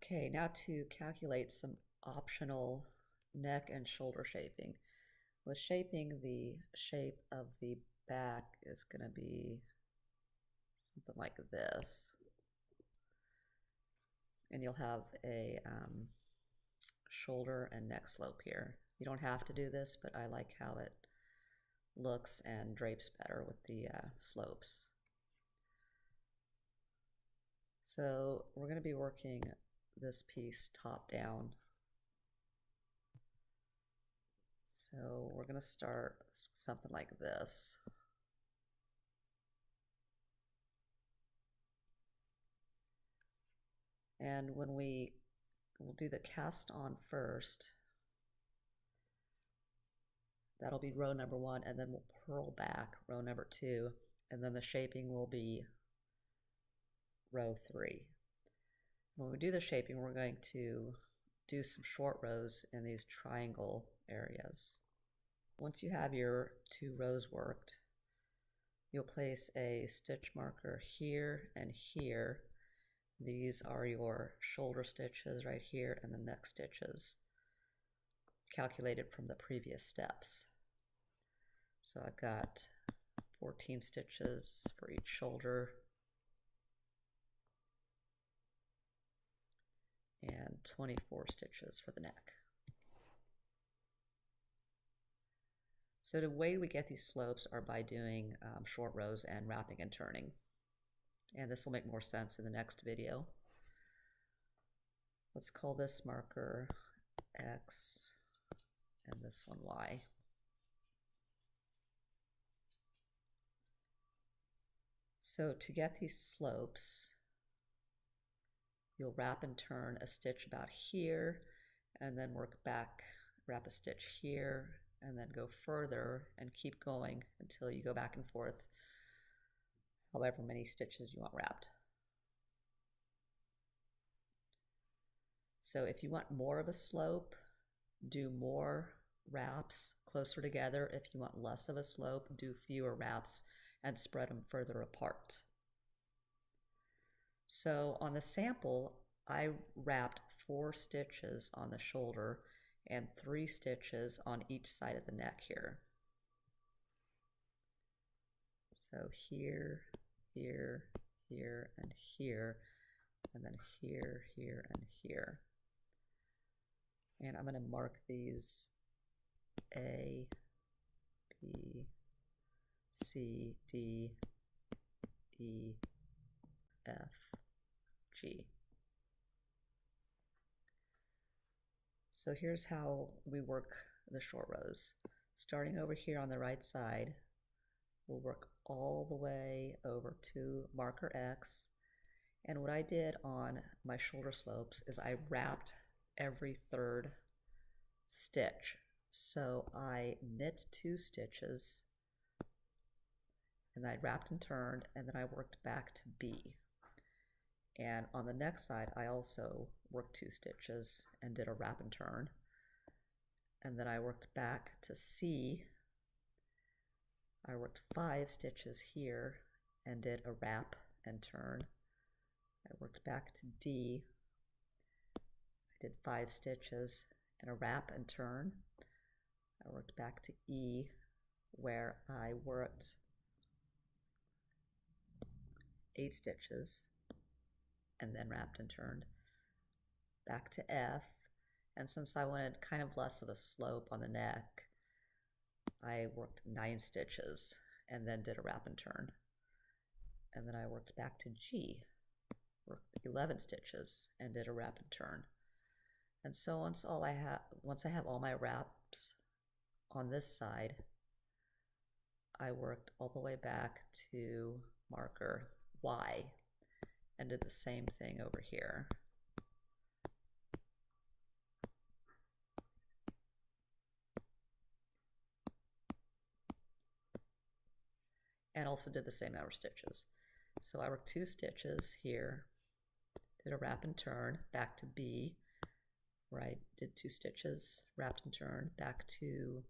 Okay, now to calculate some optional neck and shoulder shaping. With shaping, the shape of the back is going to be something like this. And you'll have a shoulder and neck slope here. You don't have to do this, but I like how it looks and drapes better with the slopes. So we're going to be working this piece top down. So we're going to start something like this. And when we'll do the cast on first, that'll be row number 1, and then we'll purl back row number 2, and then the shaping will be row 3. When we do the shaping, we're going to do some short rows in these triangle areas. Once you have your 2 rows worked, you'll place a stitch marker here and here. These are your shoulder stitches right here and the neck stitches calculated from the previous steps. So I've got 14 stitches for each shoulder and 24 stitches for the neck. So the way we get these slopes are by doing short rows and wrapping and turning. And this will make more sense in the next video. Let's call this marker X and this one Y. So to get these slopes, you'll wrap and turn a stitch about here, and then work back, wrap a stitch here, and then go further and keep going until you go back and forth however many stitches you want wrapped. So if you want more of a slope, do more wraps closer together. If you want less of a slope, do fewer wraps and spread them further apart. So on the sample, I wrapped 4 stitches on the shoulder and 3 stitches on each side of the neck here. So here, here, here, and here, and then here, here, and here. And I'm going to mark these A, B, C, D, E, F, G. So here's how we work the short rows. Starting over here on the right side, we'll work all the way over to marker X. And what I did on my shoulder slopes is I wrapped every 3rd stitch. So I knit 2 stitches, and I wrapped and turned, and then I worked back to B. And on the next side, I also worked 2 stitches and did a wrap and turn. And then I worked back to C. I worked 5 stitches here and did a wrap and turn. I worked back to D. I did 5 stitches and a wrap and turn. I worked back to E, where I worked 8 stitches and then wrapped and turned. Back to F, and since I wanted kind of less of a slope on the neck, I worked 9 stitches and then did a wrap and turn. And then I worked back to G, worked 11 stitches and did a wrap and turn. And so once I have all my wraps on this side, I worked all the way back to marker Y and did the same thing over here. And also did the same number of stitches. So I worked 2 stitches here, did a wrap and turn, back to B, where I did 2 stitches, wrapped and turned, back to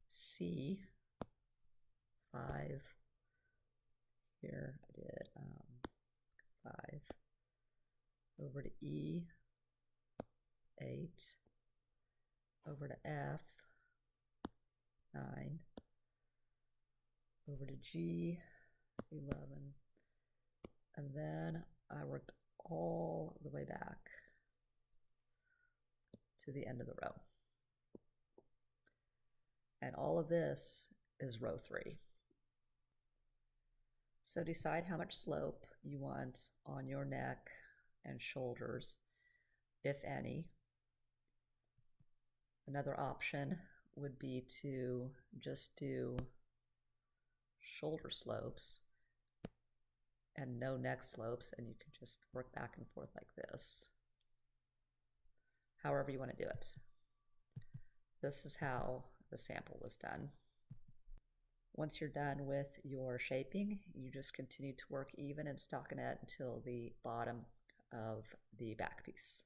C, 5, here I did 5, over to E, 8, over to F, 9, over to G, 11, and then I worked all the way back to the end of the row. And all of this is row 3. So decide how much slope you want on your neck and shoulders, if any. Another option would be to just do shoulder slopes and no neck slopes, and you can just work back and forth like this. However you want to do it. This is how the sample was done. Once you're done with your shaping, you just continue to work even in stockinette until the bottom of the back piece.